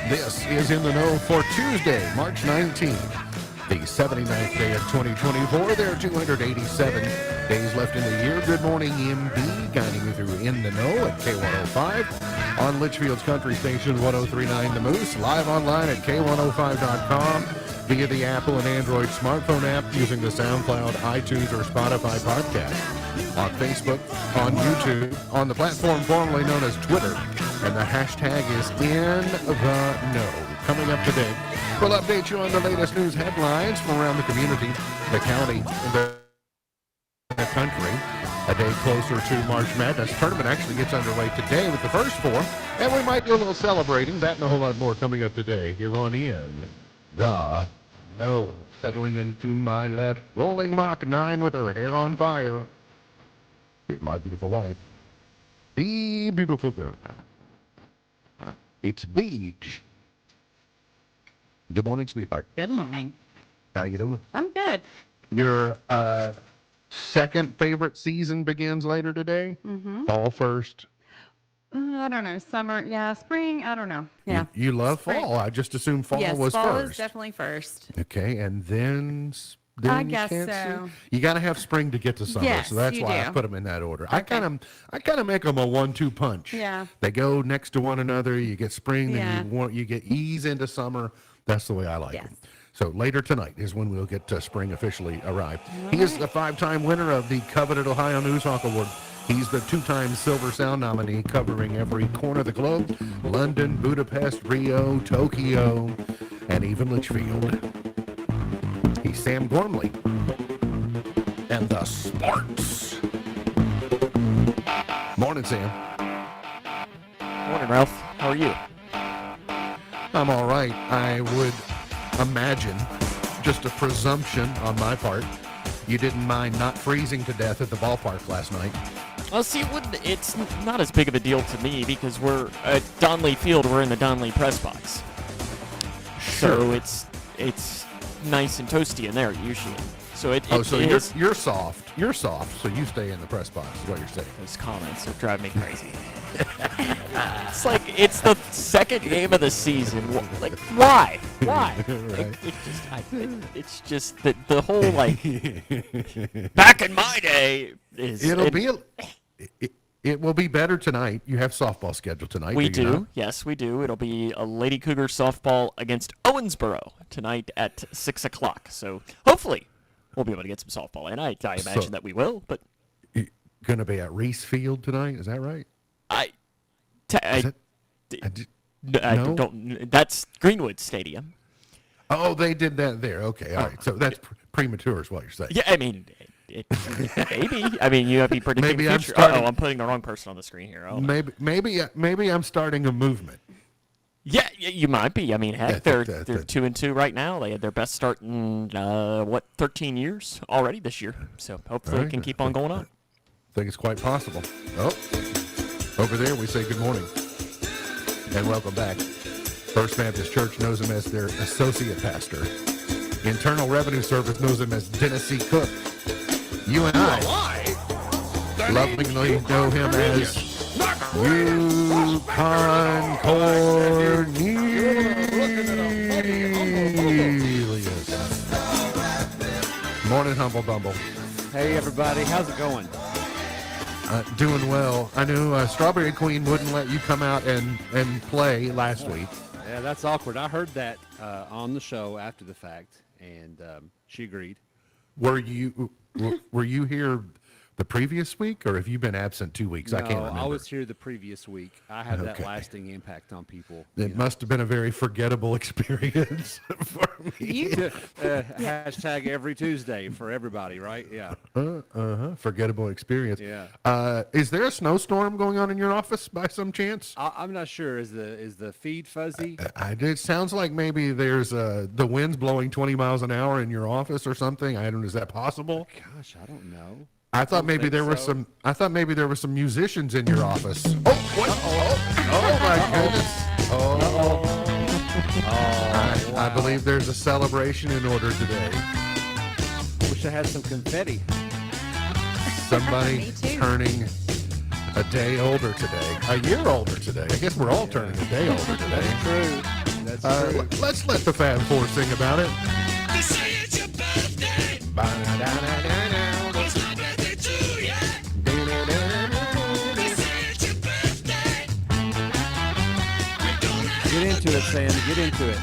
This is In the Know for Tuesday, March 19th, the 79th day of 2024. There are 287 days left in the year. Good morning, MB, guiding you through In the Know at K105 on Litchfield's Country Station 1039 The Moose, live online at K105.com via the Apple and Android smartphone app using the SoundCloud, iTunes, or Spotify podcast. On Facebook, on YouTube, on the platform formerly known as Twitter, and the hashtag is In the Know. Coming up today, we'll update you on the latest news headlines from around the community, the county, and the country. A day closer to March Madness. Tournament actually gets underway today with the first four, and we might do a little celebrating. That and a whole lot more coming up today here on In the Know. Settling into my left, rolling Mach 9 with her hair on fire. My beautiful wife. The beautiful girl. It's Beach. Good morning, sweetheart. Good morning. How you doing? I'm good. Your second favorite season begins later today? Mm-hmm. Fall first? I don't know. Summer, yeah. Spring, I don't know. Yeah. You love Spring. fall. I just assumed fall yes, was fall first. is definitely first. Okay, and then I you guess can't so. see. You got to have spring to get to summer, Yes, so that's you why I do. put them in that order. Okay. I kind of make them a 1-2 punch. Yeah. They go next to one another. You get spring, Yeah. then you get ease into summer. That's the way I like Yes. them. So later tonight is when we'll get spring officially arrive. He is the 5-time winner of the coveted Ohio Newshawk Award. He's the 2-time Silver Sound nominee, covering every corner of the globe: London, Budapest, Rio, Tokyo, and even Litchfield. He's Sam Gormley and the Sparks. Morning, Sam. Morning, Ralph. How are you? I'm all right. I would imagine, just a presumption on my part, you didn't mind not freezing to death at the ballpark last night. Well, see, it's not as big of a deal to me because we're at Donley Field. We're in the Donley press box, so it's nice and toasty in there usually. So it So is. you're soft. You're soft, so you stay in the press box, is what you're saying. Those comments are driving me crazy. It's like it's the second game of the season. Like, why? Why? Right. It's just that the whole like back in my day is. It will be better tonight. You have softball scheduled tonight. We do. You do. not? Yes, we do. It'll be a Lady Cougar softball against Owensboro tonight at 6 o'clock. So hopefully we'll be able to get some softball in. I imagine that we will, but Going to be at Reese Field tonight. Is that right? I No? don't. That's Greenwood Stadium. Oh, they did that there. Okay, all right. So that's premature, is what you're saying. Yeah, I mean, maybe. I mean, you have to be predicting Maybe the I'm future. starting- I'm putting the wrong person on the screen here. Oh. Maybe I'm starting a movement. Yeah, you might be. I mean, heck, Yeah, they're that- 2-2 right now. They had their best start in 13 years already this year. So hopefully All it right. can keep on going on. I think it's quite possible. Oh, over there we say good morning and welcome back. First Baptist Church knows him as their associate pastor. Internal Revenue Service knows him as Dennis C. Cook. You and I lovingly know him as Yukon Cornelius. Morning, Humble Bumble. Hey everybody, how's it going? Doing well. I knew Strawberry Queen wouldn't let you come out and play last week. Yeah, that's awkward. I heard that on the show after the fact, and she agreed. Were you here the previous week, or have you been absent 2 weeks? I can't remember. I was here the previous week. I had that Okay. lasting impact on people. It must have been a very forgettable experience for me. Hashtag every Tuesday for everybody, right? Yeah. Forgettable experience. Yeah. Is there a snowstorm going on in your office by some chance? I'm not sure. Is the feed fuzzy? It sounds like maybe there's the wind's blowing 20 miles an hour in your office or something. I don't. Is that possible? Gosh, I don't know. I thought maybe think there were so. some. I thought maybe there were some musicians in your office. Oh, what? Oh my goodness! I believe there's a celebration in order today. Wish I had some confetti. Somebody Me too. turning a day older today, a year older today. I guess we're all turning a day older today. True. That's true. Let's let the Fab Four sing about it. Get into it, Sam. Get into it.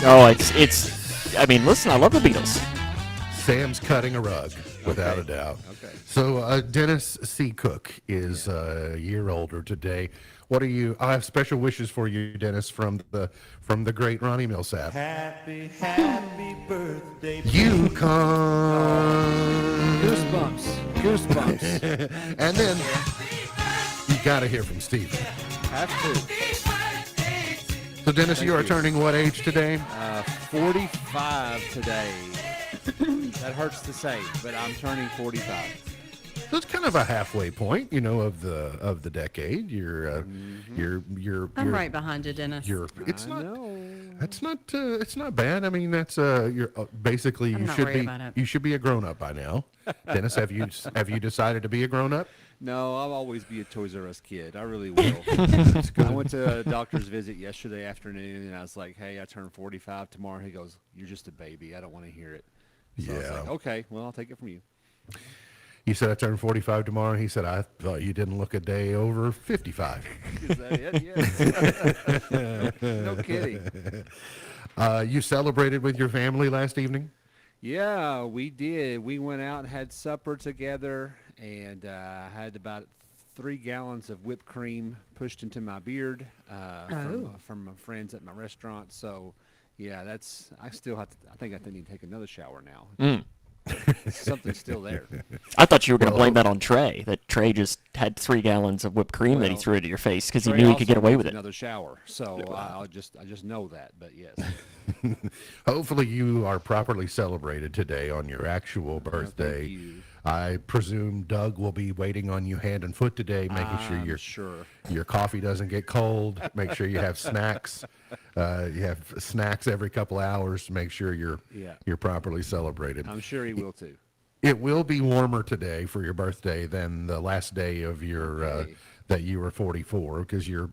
Oh, it's. I mean, listen, I love the Beatles. Sam's cutting a rug, without a doubt. Okay. So Dennis C. Cook is a year older today. What are you? I have special wishes for you, Dennis, from the great Ronnie Millsap. Happy birthday. You come. Goosebumps. And then you got to hear from Steve. Have to. So, Dennis, you are turning what age today? 45 today. That hurts to say, but I'm turning 45. So it's kind of a halfway point, of the decade. I'm right behind you, Dennis. It's I not. know. It's not bad. I mean, that's you're basically I'm you not should worried be about it. you should be a grown up by now. Dennis, have you decided to be a grown up? No, I'll always be a Toys R Us kid. I really will. I went to a doctor's visit yesterday afternoon, and I was like, hey, I turn 45 tomorrow. He goes, you're just a baby. I don't want to hear it. So I was like, okay, well, I'll take it from you. You said I turned 45 tomorrow. He said I thought you didn't look a day over 55. Is that it? Yes. No kidding. You celebrated with your family last evening? Yeah, we did. We went out and had supper together, and I had about 3 gallons of whipped cream pushed into my beard from my friends at my restaurant. So, yeah, I still have to. I think I need to take another shower now. Something's still there. I thought you were going to blame that on Trey. That Trey just had 3 gallons of whipped cream that he Well, threw into your face because he Trey knew he could get also away needs with it. Another shower. So I just know that. But yes, Hopefully you are properly celebrated today on your actual birthday. you. I presume Doug will be waiting on you hand and foot today, making sure your coffee doesn't get cold. Make sure you have snacks. You have snacks every couple hours to make sure you're properly celebrated. I'm sure he will too. It will be warmer today for your birthday than the last day of your that you were 44, because you're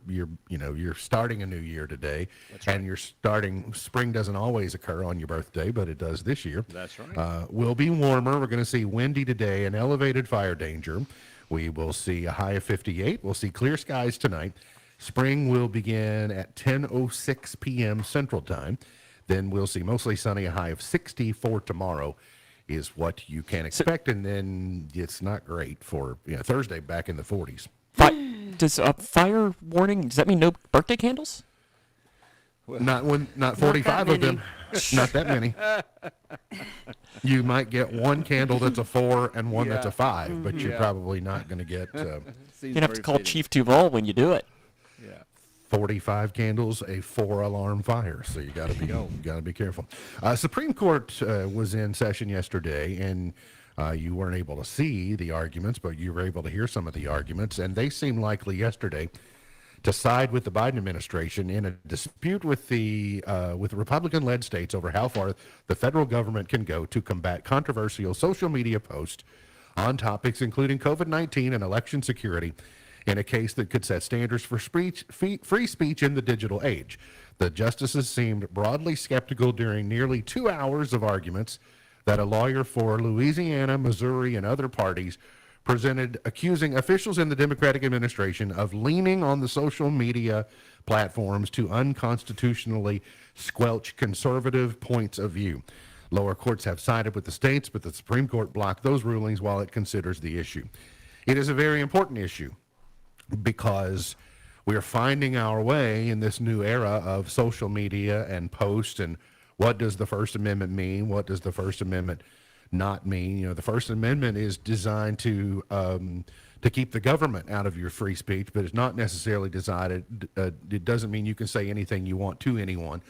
starting a new year today. That's right. And you're starting. Spring doesn't always occur on your birthday, but it does this year. That's right. Will be warmer. We're going to see windy today and elevated fire danger. We will see a high of 58. We'll see clear skies tonight. Spring will begin at 10:06 p.m. Central Time. Then we'll see mostly sunny, a high of 64 tomorrow is what you can expect. And then it's not great for Thursday back in the 40s. Does a fire warning, does that mean no birthday candles? Not 45 of them. Not that many. You might get one candle that's a 4 and one that's a 5, but you're probably not going to get You're going to have to call Chief Duval when you do it. Yeah. 45 candles, a 4-alarm fire. So you got to be careful. Supreme Court was in session yesterday, and you weren't able to see the arguments, but you were able to hear some of the arguments, and they seemed likely yesterday to side with the Biden administration in a dispute with the Republican-led states over how far the federal government can go to combat controversial social media posts on topics including COVID-19 and election security in a case that could set standards for free speech in the digital age. The justices seemed broadly skeptical during nearly 2 hours of arguments that a lawyer for Louisiana, Missouri, and other parties presented, accusing officials in the Democratic administration of leaning on the social media platforms to unconstitutionally squelch conservative points of view. Lower courts have sided with the states, but the Supreme Court blocked those rulings while it considers the issue. It is a very important issue because we're finding our way in this new era of social media and posts, and what does the First Amendment mean? What does the First Amendment not mean? The First Amendment is designed to keep the government out of your free speech, but it's not necessarily designed. It doesn't mean you can say anything you want to anyone,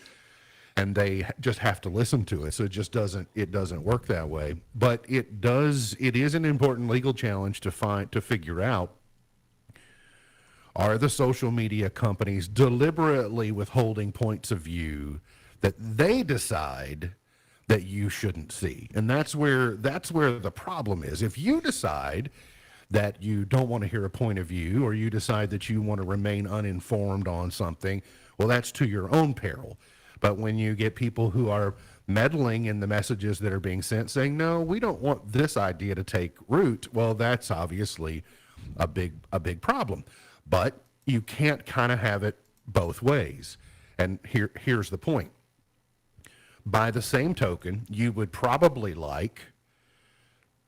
and they just have to listen to it. So it just doesn't. It doesn't work that way. But it does. It is an important legal challenge to figure out: are the social media companies deliberately withholding points of view that they decide that you shouldn't see? And that's where the problem is. If you decide that you don't want to hear a point of view, or you decide that you want to remain uninformed on something, well, that's to your own peril. But when you get people who are meddling in the messages that are being sent, saying, no, we don't want this idea to take root, well, that's obviously a big problem. But you can't kind of have it both ways. And here's the point. By the same token, you would probably like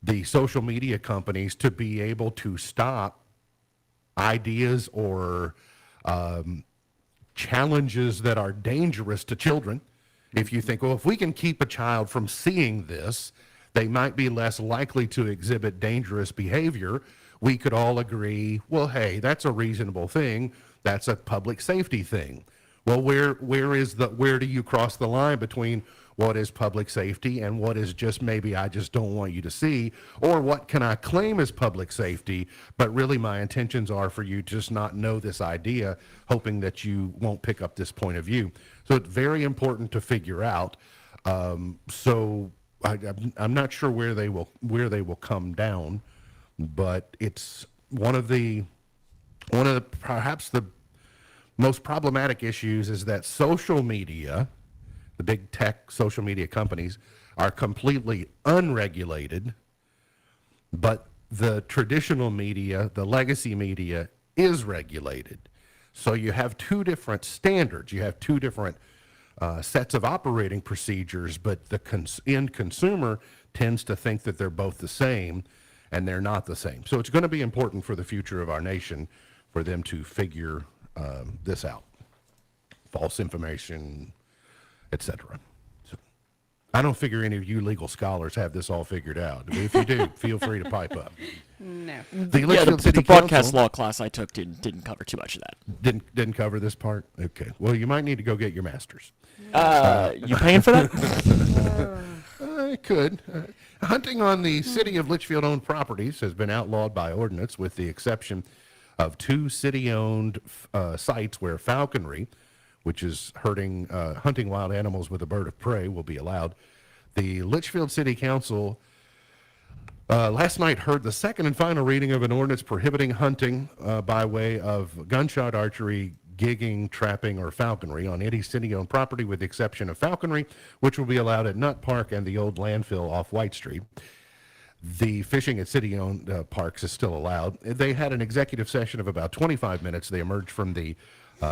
the social media companies to be able to stop ideas or challenges that are dangerous to children. If you think, well, if we can keep a child from seeing this, they might be less likely to exhibit dangerous behavior. We could all agree, well, hey, that's a reasonable thing. That's a public safety thing. Well, where do you cross the line between what is public safety and what is just maybe I just don't want you to see, or what can I claim as public safety, but really my intentions are for you to just not know this idea, hoping that you won't pick up this point of view. So it's very important to figure out. So I'm not sure where they will come down, but it's one of the perhaps the most problematic issues is that social media, the big tech social media companies, are completely unregulated, but the traditional media, the legacy media, is regulated. So you have two different standards. You have two different sets of operating procedures, but the end consumer tends to think that they're both the same, and they're not the same. So it's going to be important for the future of our nation for them to figure this out. False information, etc. So I don't figure any of you legal scholars have this all figured out. If you do, feel free to pipe up. No. The Litchfield City the broadcast Council law class I took didn't cover too much of that. didn't cover this part. Okay. Well, you might need to go get your master's. You paying for that? I could. Hunting on the city of Litchfield-owned properties has been outlawed by ordinance, with the exception of two city-owned sites where falconry, which is hunting wild animals with a bird of prey, will be allowed. The Litchfield City Council last night heard the second and final reading of an ordinance prohibiting hunting by way of gunshot archery, gigging, trapping, or falconry on any city-owned property, with the exception of falconry, which will be allowed at Nut Park and the old landfill off White Street. The fishing at city-owned parks is still allowed. They had an executive session of about 25 minutes. They emerged from the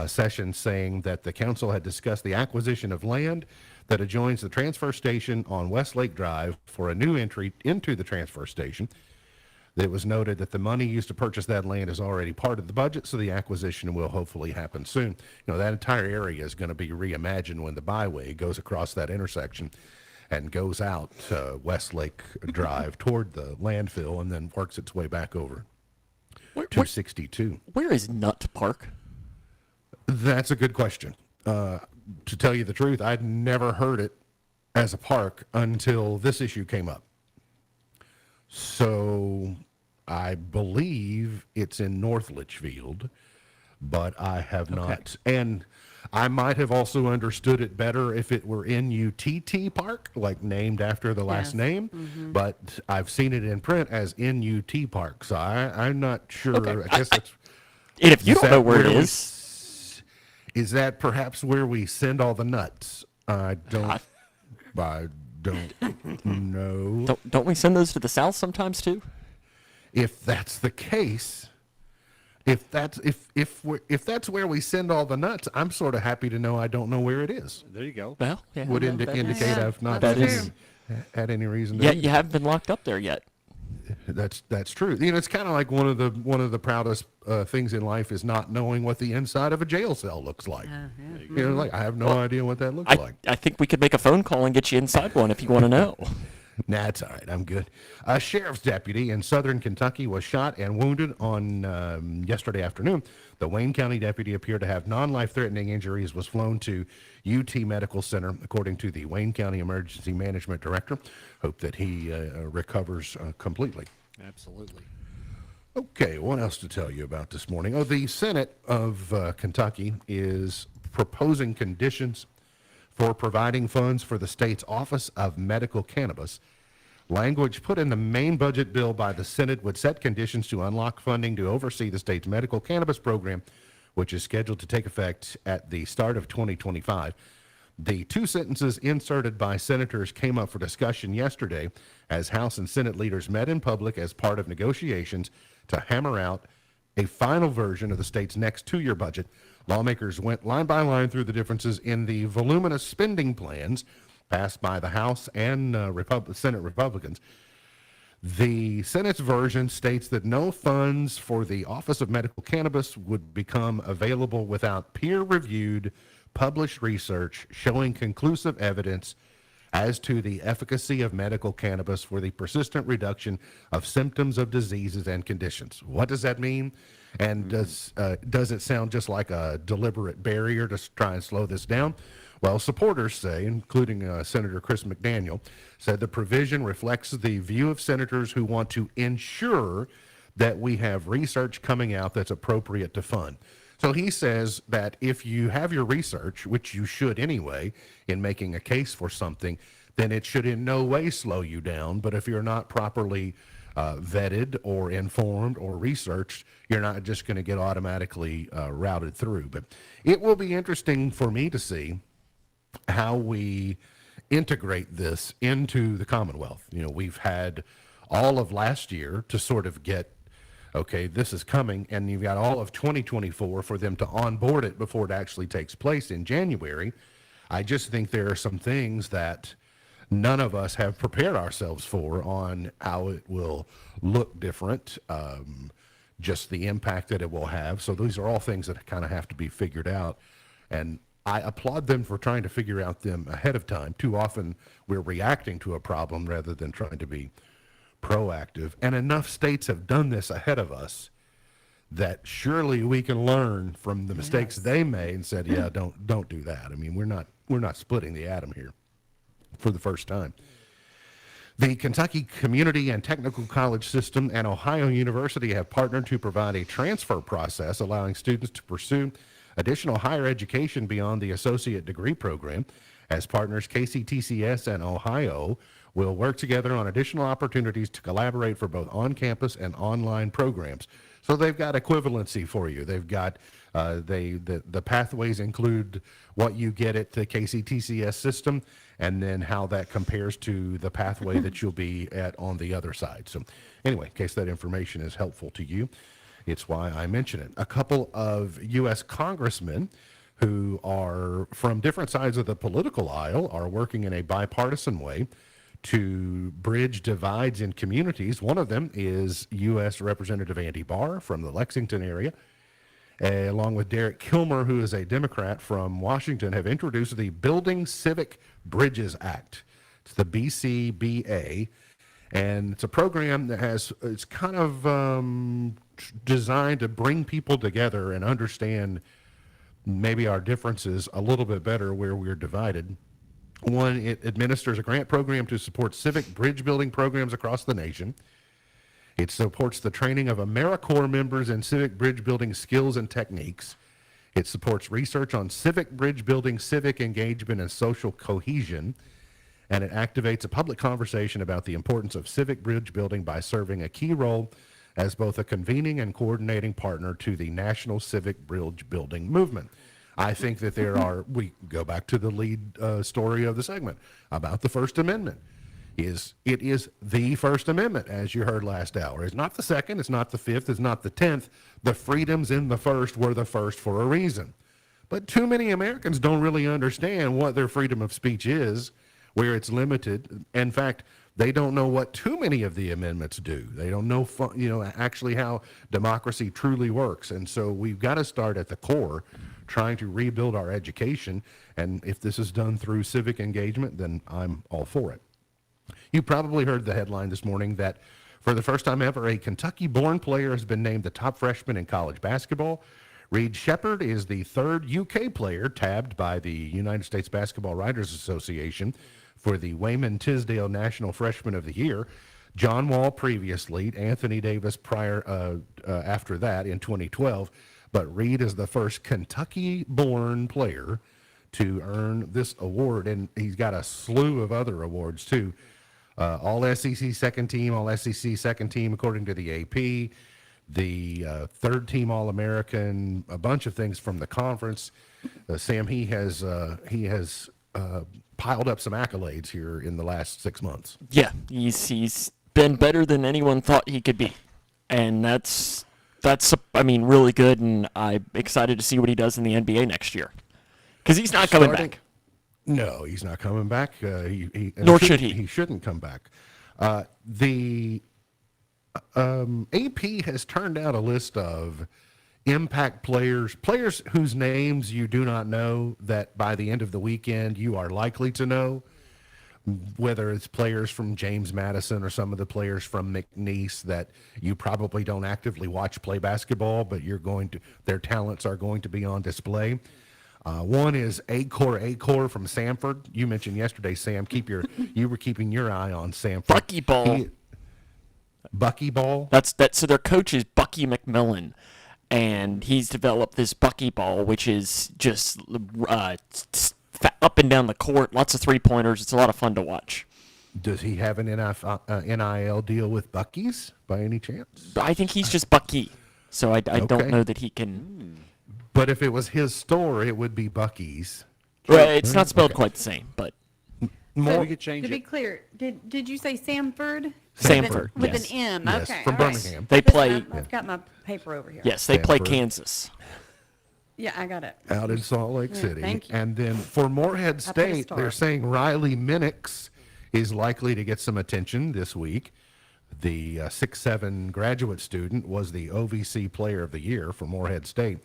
session saying that the council had discussed the acquisition of land that adjoins the transfer station on Westlake Drive for a new entry into the transfer station. It was noted that the money used to purchase that land is already part of the budget, so the acquisition will hopefully happen soon. You know, that entire area is going to be reimagined when the byway goes across that intersection and goes out Westlake Drive toward the landfill and then works its way back over to 62. Where is Nut Park? That's a good question. To tell you the truth, I'd never heard it as a park until this issue came up. So I believe it's in North Litchfield, but I have not. And I might have also understood it better if it were NUTT Park, like named after the last Yes. name, but I've seen it in print as NUT Park, so I'm not sure. Okay. I guess that's... And if you Is don't that know where it we is, is that perhaps where we send all the nuts? I don't know. don't we send those to the south sometimes too? If that's the case, if that's where we send all the nuts, I'm sort of happy to know I don't know where it is. There you go. Well, yeah, Would well, that- indicate Yeah, I've not that's had any reason to. Yeah, you haven't been locked up there yet. That's true. You know, it's kind of like one of the proudest things in life is not knowing what the inside of a jail cell looks like. You know, like I have no idea what that looks like. I think we could make a phone call and get you inside one if you want to know. Nah, it's all right. I'm good. A sheriff's deputy in southern Kentucky was shot and wounded on yesterday afternoon. The Wayne County deputy appeared to have non-life-threatening injuries, was flown to UT Medical Center, according to the Wayne County Emergency Management Director. Hope that he recovers completely. Absolutely. Okay, what else to tell you about this morning? Oh, the Senate of Kentucky is proposing conditions for providing funds for the state's Office of Medical Cannabis, Language put in the main budget bill by the Senate would set conditions to unlock funding to oversee the state's medical cannabis program, which is scheduled to take effect at the start of 2025. The two sentences inserted by senators came up for discussion yesterday as House and Senate leaders met in public as part of negotiations to hammer out a final version of the state's next two-year budget. Lawmakers went line by line through the differences in the voluminous spending plans passed by the House and Senate Republicans. The Senate's version states that no funds for the Office of Medical Cannabis would become available without peer-reviewed, published research showing conclusive evidence as to the efficacy of medical cannabis for the persistent reduction of symptoms of diseases and conditions. What does that mean? And does it sound just like a deliberate barrier to try and slow this down? Well, supporters say, including Senator Chris McDaniel, said the provision reflects the view of senators who want to ensure that we have research coming out that's appropriate to fund. So he says that if you have your research, which you should anyway, in making a case for something, then it should in no way slow you down. But if you're not properly vetted or informed or researched, you're not just going to get automatically routed through. But it will be interesting for me to see how we integrate this into the Commonwealth. You know, we've had all of last year to sort of get, okay, this is coming, and you've got all of 2024 for them to onboard it before it actually takes place in January. I just think there are some things that none of us have prepared ourselves for on how it will look different, just the impact that it will have. So these are all things that kind of have to be figured out. And I applaud them for trying to figure out them ahead of time. Too often we're reacting to a problem rather than trying to be proactive. And enough states have done this ahead of us that surely we can learn from the mistakes they made and said, yeah, don't do that. I mean, we're not splitting the atom here for the first time. The Kentucky Community and Technical College System and Ohio University have partnered to provide a transfer process allowing students to pursue additional higher education beyond the associate degree program. As partners, KCTCS and Ohio will work together on additional opportunities to collaborate for both on-campus and online programs. So they've got equivalency for you. They've got the pathways include what you get at the KCTCS system and then how that compares to the pathway that you'll be at on the other side. So anyway, in case that information is helpful to you, it's why I mention it. A couple of U.S. congressmen who are from different sides of the political aisle are working in a bipartisan way to bridge divides in communities. One of them is U.S. Representative Andy Barr from the Lexington area, along with Derek Kilmer, who is a Democrat from Washington, have introduced the Building Civic Bridges Act. It's the BCBA, and it's a program that it's kind of designed to bring people together and understand maybe our differences a little bit better where we're divided. One, it administers a grant program to support civic bridge building programs across the nation. It supports the training of AmeriCorps members in civic bridge building skills and techniques. It supports research on civic bridge building, civic engagement, and social cohesion. And it activates a public conversation about the importance of civic bridge building by serving a key role as both a convening and coordinating partner to the national civic bridge building movement. I think that we go back to the lead story of the segment about the First Amendment. It is the First Amendment, as you heard last hour. It's not the second, it's not the fifth, it's not the 10th. The freedoms in the first were the first for a reason. But too many Americans don't really understand what their freedom of speech is, where it's limited. In fact, they don't know what too many of the amendments do. They don't know, actually how democracy truly works. And so we've got to start at the core, trying to rebuild our education. And if this is done through civic engagement, then I'm all for it. You probably heard the headline this morning that for the first time ever, a Kentucky-born player has been named the top freshman in college basketball. Reed Shepherd is the third UK player tabbed by the United States Basketball Writers Association for the Wayman Tisdale National Freshman of the Year. John Wall previously, Anthony Davis after that in 2012. But Reed is the first Kentucky-born player to earn this award, and he's got a slew of other awards too. All SEC second team, all SEC second team according to the AP, the third team All American, a bunch of things from the conference. Sam, he has piled up some accolades here in the last 6 months. Yeah, he's been better than anyone thought he could be, and that's I mean really good, and I'm excited to see what he does in the NBA next year, because he's not coming back. No, he's not coming back. Nor should he. He shouldn't come back. The AP has turned out a list of impact players whose names you do not know that by the end of the weekend you are likely to know, whether it's players from James Madison or some of the players from McNeese that you probably don't actively watch play basketball, but their talents are going to be on display. One is Acor from Samford. You mentioned yesterday, Sam, you were keeping your eye on Samford. Buckyball. So their coach is Bucky McMillan, and he's developed this Buckyball, which is just up and down the court, lots of 3-pointers. It's a lot of fun to watch. Does he have an NIL deal with Bucky's by any chance? I think he's just Bucky, so I don't know that he can. But if it was his store, it would be Bucky's. Well, it's not spelled quite the same, but We could change To be it. clear, did you say Samford? Samford, With yes. an M. Yes, Okay. from all right. Birmingham. They play. I've got my paper over here. Yes, they play Stanford. Kansas. Yeah, I got it. Out in Salt Lake City. thank you. And then for Morehead I put a State, star. they're saying Riley Minix is likely to get some attention this week. The 6'7" graduate student was the OVC Player of the Year for Morehead State.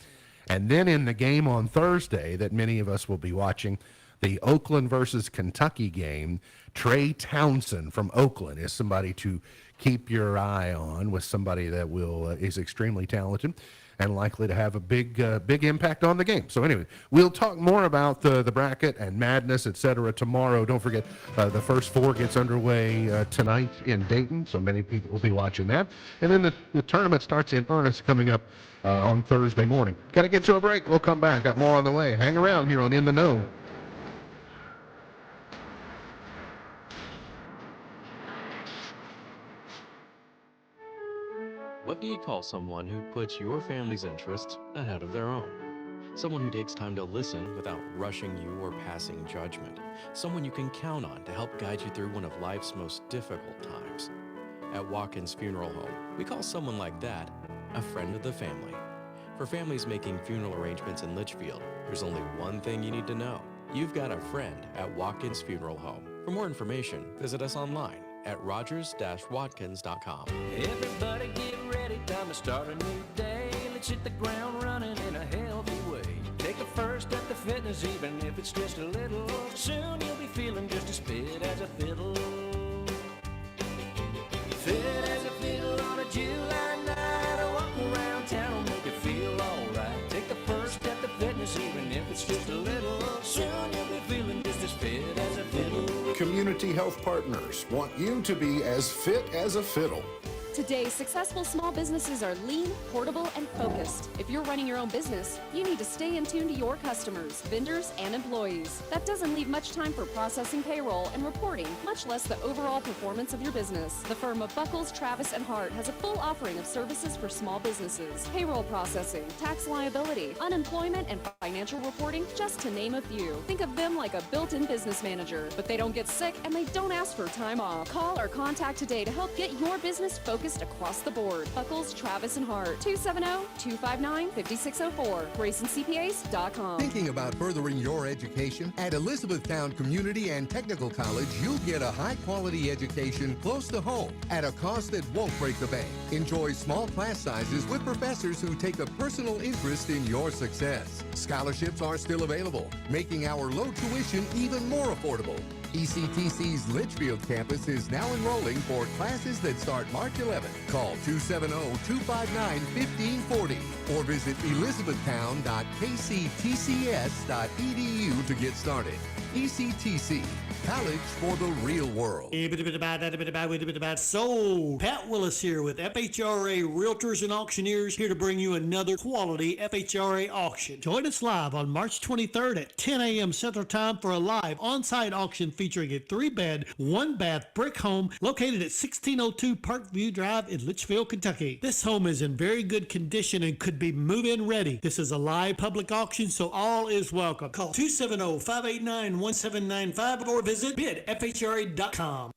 And then in the game on Thursday that many of us will be watching, the Oakland versus Kentucky game, Trey Townsend from Oakland is somebody to keep your eye on, with somebody that is extremely talented and likely to have a big impact on the game. So anyway, we'll talk more about the bracket and madness, etc. tomorrow. Don't forget, the first four gets underway tonight in Dayton, so many people will be watching that. And then the tournament starts in earnest coming up on Thursday morning. Got to get to a break. We'll come back. Got more on the way. Hang around here on In the Know. What do you call someone who puts your family's interests ahead of their own? Someone who takes time to listen without rushing you or passing judgment. Someone you can count on to help guide you through one of life's most difficult times. At Watkins Funeral Home, we call someone like that a friend of the family. For families making funeral arrangements in Litchfield, there's only one thing you need to know. You've got a friend at Watkins Funeral Home. For more information, visit us online at rogers-watkins.com. Everybody get ready, time to start a new day. Let's hit the ground running in a healthy way. Take a first step to fitness, even if it's just a little. Soon you'll be feeling just as fit as a fiddle. Fit as a fiddle on a July night. I walk around town, make it feel alright. Take the first step to fitness, even if it's just a little. Soon you'll be feeling just as fit as a fiddle. Community Health Partners want you to be as fit as a fiddle. Today, successful small businesses are lean, portable, and focused. If you're running your own business, you need to stay in tune to your customers, vendors, and employees. That doesn't leave much time for processing payroll and reporting, much less the overall performance of your business. The firm of Buckles, Travis, and Hart has a full offering of services for small businesses. Payroll processing, tax liability, unemployment, and financial reporting, just to name a few. Think of them like a built-in business manager, but they don't get sick and they don't ask for time off. Call or contact today to help get your business focused across the board. Buckles, Travis, and Hart, 270-259-5604, GraysonCPAs.com. Thinking about furthering your education? At Elizabethtown Community and Technical College, you'll get a high-quality education close to home at a cost that won't break the bank. Enjoy small class sizes with professors who take a personal interest in your success. Scholarships are still available, making our low tuition even more affordable. ECTC's Litchfield campus is now enrolling for classes that start March 11th. Call 270-259-1540 or visit elizabethtown.kctcs.edu to get started. ECTC, College for the real world. So, Pat Willis here with FHRA Realtors and Auctioneers, here to bring you another quality FHRA auction. Join us live on March 23rd at 10 a.m. Central Time for a live on-site auction featuring a 3-bed, 1-bath brick home located at 1602 Parkview Drive in Litchfield, Kentucky. This home is in very good condition and could be move-in ready. This is a live public auction, so all is welcome. Call 270-589-1795 or visit bidfhra.com.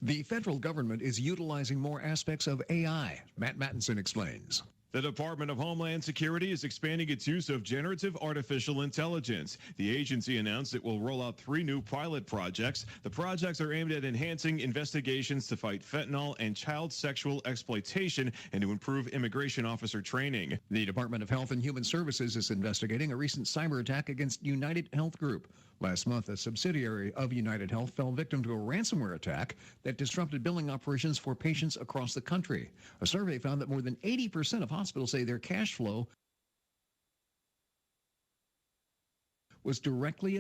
The federal government is utilizing more aspects of AI. Matt Mattinson explains. The Department of Homeland Security is expanding its use of generative artificial intelligence. The agency announced it will roll out 3 new pilot projects. The projects are aimed at enhancing investigations to fight fentanyl and child sexual exploitation and to improve immigration officer training. The Department of Health and Human Services is investigating a recent cyber attack against United Health Group. Last month, a subsidiary of United Health fell victim to a ransomware attack that disrupted billing operations for patients across the country. A survey found that more than 80% of hospitals say their cash flow was directly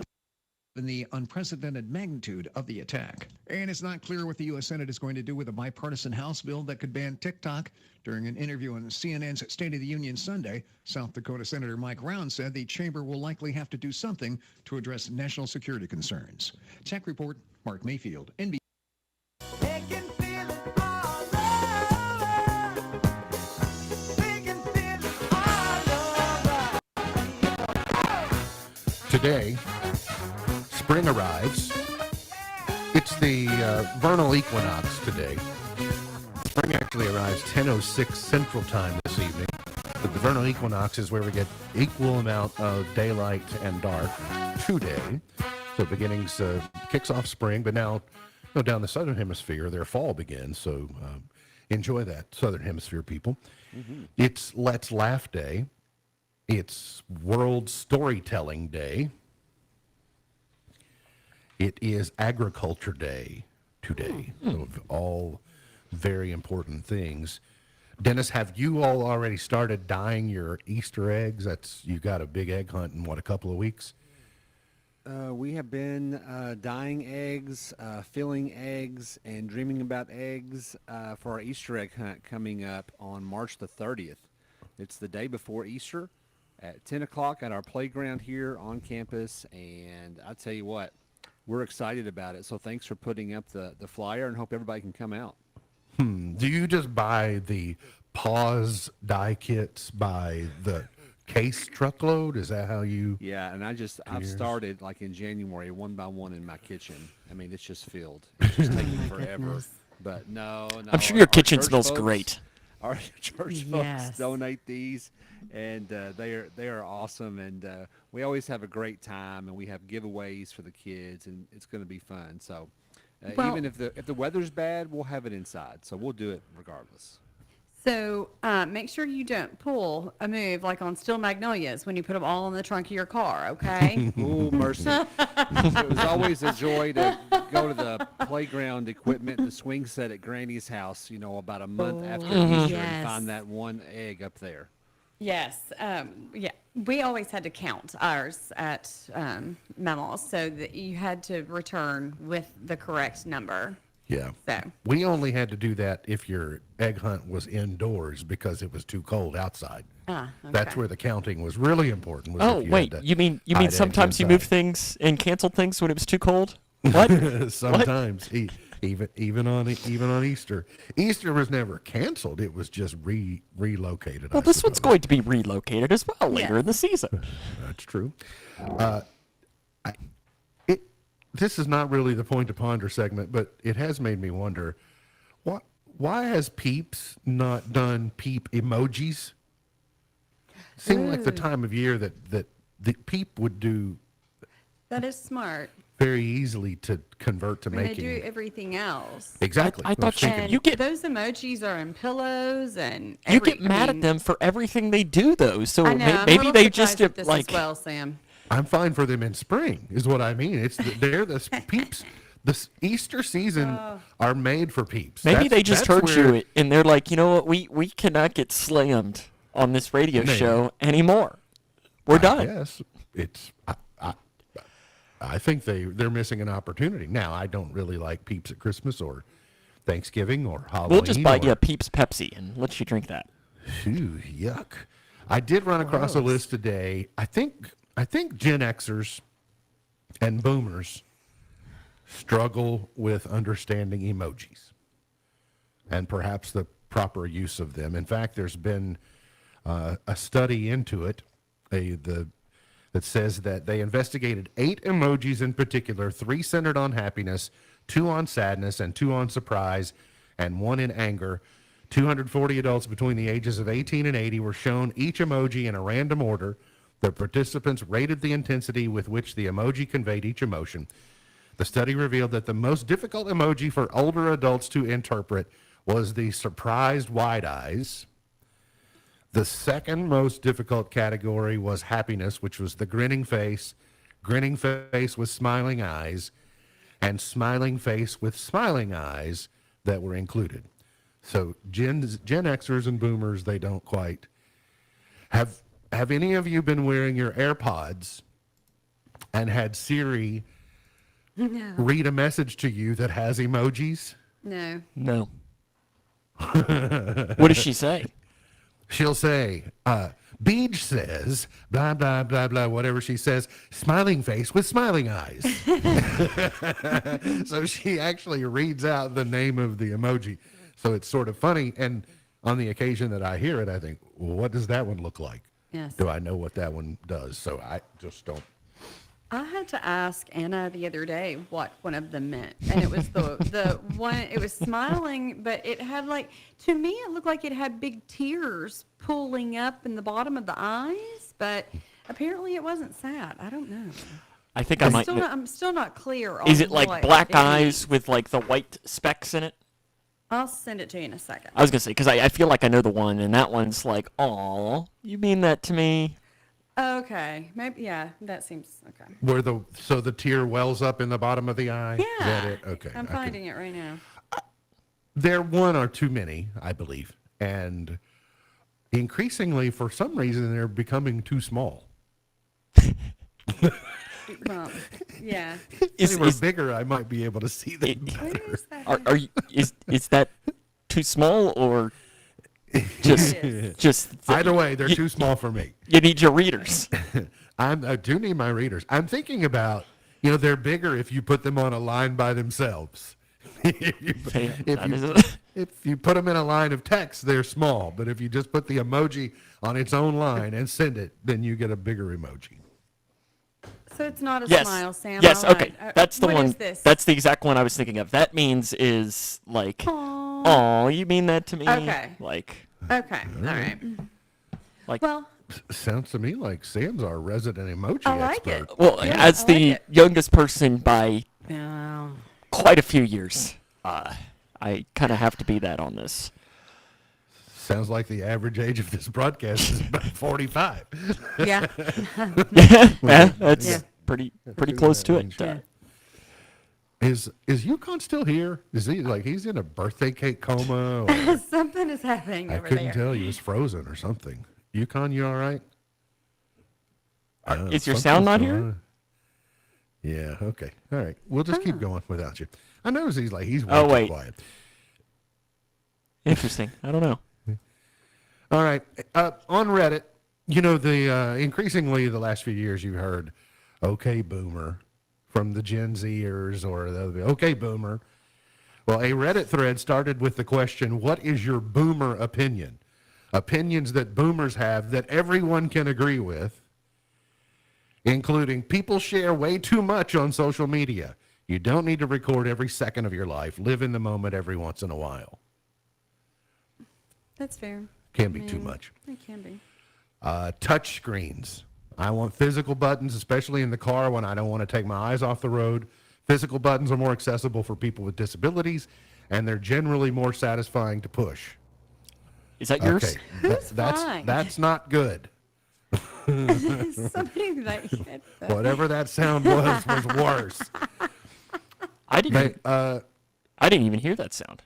in the unprecedented magnitude of the attack. And it's not clear what the U.S. Senate is going to do with a bipartisan House bill that could ban TikTok. During an interview on CNN's State of the Union Sunday, South Dakota Senator Mike Round said the chamber will likely have to do something to address national security concerns. Tech Report, Mark Mayfield, NBC. Today, spring arrives. It's the vernal equinox today. Spring actually arrives 10:06 Central Time this evening. But the vernal equinox is where we get equal amount of daylight and dark today. So beginnings kicks off spring, but now down the southern hemisphere, their fall begins. So enjoy that, southern hemisphere people. Mm-hmm. It's Let's Laugh Day. It's World Storytelling Day. It is Agriculture Day today. So all very important things. Dennis, have you all already started dyeing your Easter eggs? You got a big egg hunt in, a couple of weeks? We have been dyeing eggs, filling eggs, and dreaming about eggs for our Easter egg hunt coming up on March the 30th. It's the day before Easter at 10 o'clock at our playground here on campus, and I'll tell you what, we're excited about it. So thanks for putting up the flyer, and hope everybody can come out. Do you just buy the Paws dye kits by the case truckload? Is that how you? Yeah, and I've started like in January, one by one in my kitchen. I mean, it's just filled. It's just taking forever. But no. I'm sure your kitchen smells great. Our church folks donate these, and they are awesome. And we always have a great time, and we have giveaways for the kids, and it's going to be fun. So even if the weather's bad, we'll have it inside. So we'll do it regardless. So make sure you don't pull a move like on Steel Magnolias when you put them all in the trunk of your car, okay? Oh, mercy. It was always a joy to go to the playground equipment, the swing set at Granny's house, about a month after Easter and find that one egg up there. Yes. Yeah. We always had to count ours at Mama's so that you had to return with the correct number. Yeah. So. We only had to do that if your egg hunt was indoors because it was too cold outside. Okay. That's where the counting was really important. You mean sometimes you move things and cancel things when it was too cold? What? Sometimes, even on Easter. Easter was never canceled. It was just relocated. Well, this one's going to be relocated as well later in the season. That's true. This is not really the point to ponder segment, but it has made me wonder, why has Peeps not done Peep emojis? Seemed like the time of year that the Peep would do. That is smart. Very easily to convert to making. They do everything else. Exactly. I thought you get those emojis are in pillows and. You get mad at them for everything they do, though. So I know, maybe they just this like. As well, Sam. I'm fine for them in spring, is what I mean. They're the Peeps. The Easter season are made for Peeps. Maybe they just heard you and they're like, you know what, we cannot get slammed on this radio show anymore. We're done. Yes, it's. I think they're missing an opportunity. Now, I don't really like Peeps at Christmas or Thanksgiving or Halloween. We'll just buy or, you a Peeps Pepsi and let you drink that. Phew, yuck. I did run across a list today. I think Gen Xers and Boomers struggle with understanding emojis and perhaps the proper use of them. In fact, there's been a study into it that says that they investigated 8 emojis in particular, 3 centered on happiness, 2 on sadness, and 2 on surprise, and 1 in anger. 240 adults between the ages of 18 and 80 were shown each emoji in a random order. The participants rated the intensity with which the emoji conveyed each emotion. The study revealed that the most difficult emoji for older adults to interpret was the surprised wide eyes. The second most difficult category was happiness, which was the grinning face with smiling eyes, and smiling face with smiling eyes that were included. So Gen Xers and Boomers, they don't quite. Have any of you been wearing your AirPods and had Siri read a message to you that has emojis? No. No. What does she say? She'll say, Beej says, blah, blah, blah, blah, whatever she says, smiling face with smiling eyes. So she actually reads out the name of the emoji. So it's sort of funny. And on the occasion that I hear it, I think, well, what does that one look like? Yes. Do I know what that one does? So I just don't. I had to ask Anna the other day what one of them meant, and it was the one. It was smiling, but it had to me it looked like it had big tears pooling up in the bottom of the eyes, but apparently it wasn't sad. I don't know. I think I might. I'm still not clear. Is on it like what black it eyes means. with like the white specks in it? I'll send it to you in a second. I was gonna say because I feel like I know the one, and that one's like, "Aw, you mean that to me?" Okay, maybe that seems okay. Where the tear wells up in the bottom of the eye? Yeah. Is that it? Okay. I'm finding it right now. There one or too many, I believe. And increasingly, for some reason, they're becoming too small. Well, yeah. If they were bigger, I might be able to see them better. Where is that? Are you? Is that too small or just? Either way, they're too small for me. You need your readers. I do need my readers. I'm thinking about, they're bigger if you put them on a line by themselves. If you put them in a line of text, they're small. But if you just put the emoji on its own line and send it, then you get a bigger emoji. So it's not a Yes. smile, Sam. Yes. All Okay. right. That's the What one. is this? That's the exact one I was thinking of. That means is like, "Oh, you mean that to me?" Okay. Like. Okay. All right. Like. Well, Sounds to me like Sam's our resident emoji I like expert. it. Well, Yeah, as I the like it. youngest person by Yeah. quite a few years, I kind of have to be that on this. Sounds like the average age of this broadcast is about 45. Yeah. Yeah, that's pretty close to it. Yeah. Is Yukon still here? Is he he's in a birthday cake coma? Or Something is happening I over couldn't there. tell. He was frozen or something. Yukon, you all right? Is your sound not here? Yeah. Okay. All right. We'll just keep going without you. I notice he's way Oh, too wait. quiet. Interesting. I don't know. All right. On Reddit, the increasingly the last few years you've heard, "Okay, Boomer," from the Gen Zers or the "Okay, Boomer." Well, a Reddit thread started with the question, "What is your Boomer opinion?" Opinions that Boomers have that everyone can agree with, including people share way too much on social media. You don't need to record every second of your life. Live in the moment every once in a while. That's fair. Can be too much. It can be. Touch screens. I want physical buttons, especially in the car when I don't want to take my eyes off the road. Physical buttons are more accessible for people with disabilities, and they're generally more satisfying to push. Is that yours? Okay, Who's flying? that's not good. Somebody Whatever that sound was worse. I didn't even hear that sound.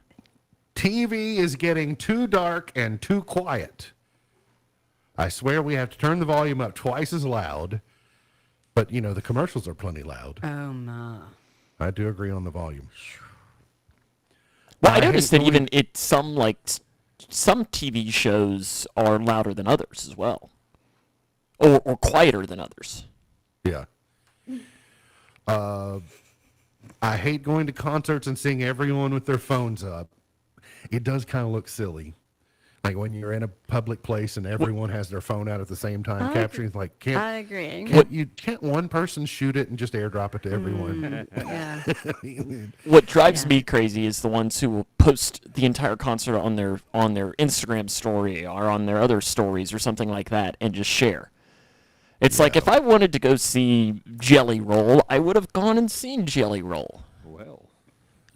TV is getting too dark and too quiet. I swear we have to turn the volume up twice as loud, But, the commercials are plenty loud. Oh, my. I do agree on the volume. Well, I hate noticed that going- even some TV shows are louder than others as well, or quieter than others. Yeah. I hate going to concerts and seeing everyone with their phones up. It does kind of look silly. Like when you're in a public place and everyone has their phone out at the same time, capturing. Like, I agree. can't one person shoot it and just airdrop it to everyone? Yeah. What drives me crazy is the ones who will post the entire concert on their Instagram story or on their other stories or something like that and just share. It's like if I wanted to go see Jelly Roll, I would have gone and seen Jelly Roll. Well,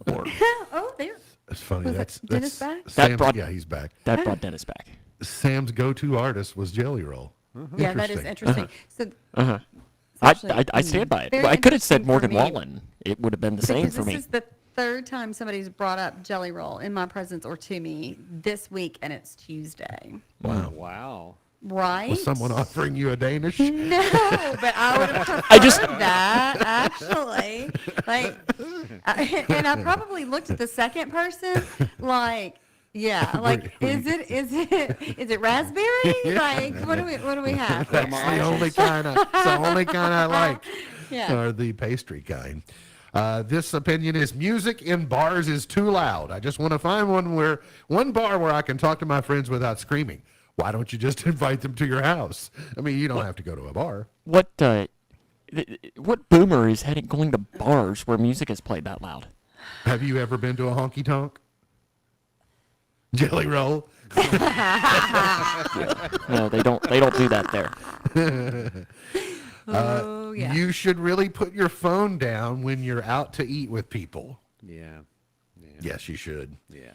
Or Oh, there. It's funny. Was That's Dennis back? Sam's, yeah, he's back. That brought Dennis back. Sam's go-to artist was Jelly Roll. Yeah, that is interesting. So, I stand by it. very Well, I could have said interesting for Morgan me. Wallen. It would have been the same because for this me. is the third time somebody's brought up Jelly Roll in my presence or to me this week, and it's Tuesday. wow. Right? Was someone offering you a Danish? No, but I would have preferred that, actually. Like, and I probably looked at the second person like, yeah, like, is it raspberry? Like, what do we have? That's the only kind I like. Yeah. Are the pastry kind. This opinion is music in bars is too loud. I just want to find one bar where I can talk to my friends without screaming. Why don't you just invite them to your house? I mean, you don't have to go to a bar. What boomer is going to bars where music is played that loud? Have you ever been to a honky tonk? Jelly Roll? No, they don't do that there. Oh, yeah. You should really put your phone down when you're out to eat with people. Yeah. Yes, you should. Yeah.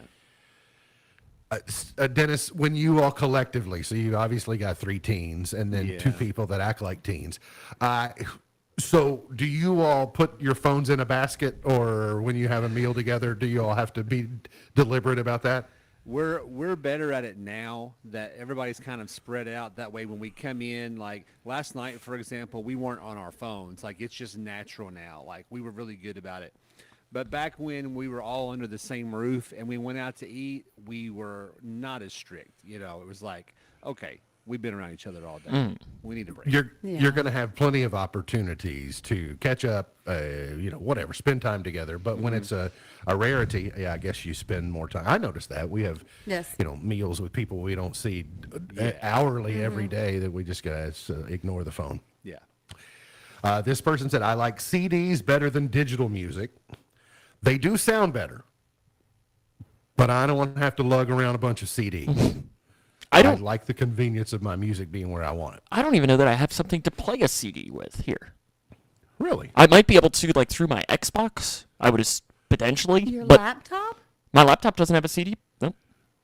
Dennis, when you all collectively, so you obviously got 3 teens and then 2 Yeah. people that act like teens. So do you all put your phones in a basket, or when you have a meal together, do you all have to be deliberate about that? We're better at it now that everybody's kind of spread out. That way, when we come in, like last night, for example, we weren't on our phones. Like, it's just natural now. Like, we were really good about it. But back when we were all under the same roof and we went out to eat, we were not as strict. It was like, okay, we've been around each other all day. We need a break. You're going to have plenty of opportunities to catch up, whatever, spend time together. But when it's a rarity, I guess you spend more time. I noticed that. We have, Yes. meals with people we don't see hourly every day that we just got to ignore the phone. Yeah. This person said, I like CDs better than digital music. They do sound better, but I don't want to have to lug around a bunch of CDs. I like the convenience of my music being where I want it. I don't even know that I have something to play a CD with here. Really? I might be able to, like, through my Xbox. I would potentially. Your but laptop? my laptop doesn't have a CD. No.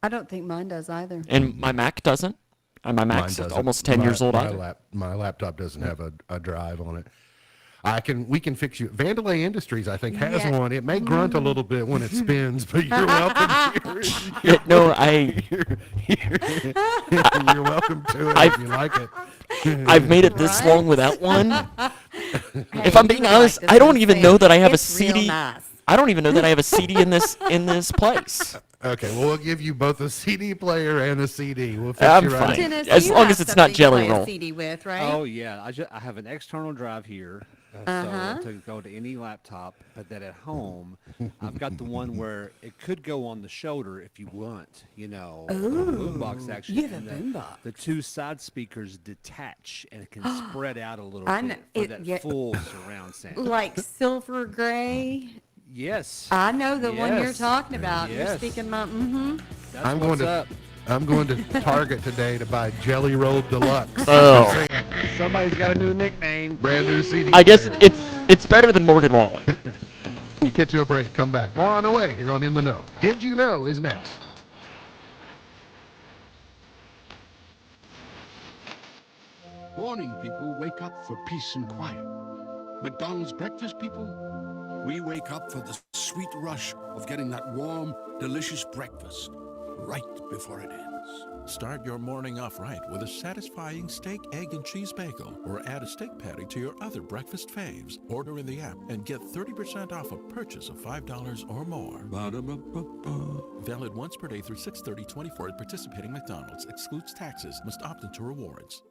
I don't think mine does either. And my Mac doesn't. And my Mac's Mine doesn't. almost 10 years old either. My laptop doesn't have a drive on it. We can fix you. Vandalay Industries, I think, has one. It may grunt a little bit when it spins, but you're welcome. No, You're welcome to it if you like it. I've made it this long without one. Hey, If I'm you being would honest, like I this don't to even say, know that I have a "It's real CD. nice." I don't even know that I have a CD in this place. Okay, well, we'll give you both a CD player and a CD. We'll fix I'm you right fine. in. Dennis, As you long have as it's not something to Jelly play a Roll. CD with, right? Oh yeah, I have an external drive here, so to go to any laptop. But then at home, I've got the one where it could go on the shoulder if you want. A boombox action. you have a and boombox. The 2 side speakers detach and it can spread out a little I bit know- for it- that yeah. full surround sound. Like silver gray. Yes. I know the one you're Yes. talking about. You're Yes. speaking about, That's I'm going what's to up. I'm going to Target today to buy Jelly Roll Deluxe. Oh. Somebody's got a new nickname. Brand new CD. I guess it's better than Morgan Wallen. Get to a break. Come back. More on the way. You're on In the Know. Did you know is next. Morning people wake up for peace and quiet. McDonald's breakfast people, we wake up for the sweet rush of getting that warm, delicious breakfast right before it ends. Start your morning off right with a satisfying steak, egg, and cheese bagel, or add a steak patty to your other breakfast faves. Order in the app and get 30% off a purchase of $5 or more. Ba-da-ba-ba-ba. Valid once per day through 6/30/24 at participating McDonald's. Excludes taxes. Must opt into rewards.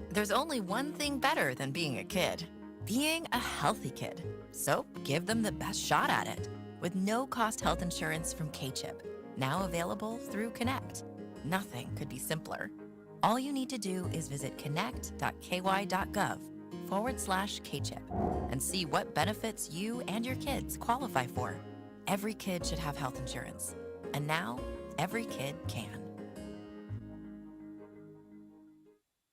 There's only one thing better than being a kid. Being a healthy kid. So give them the best shot at it with no-cost health insurance from K-Chip. Now available through Connect. Nothing could be simpler. All you need to do is visit connect.ky.gov/K-Chip and see what benefits you and your kids qualify for. Every kid should have health insurance. And now, every kid can.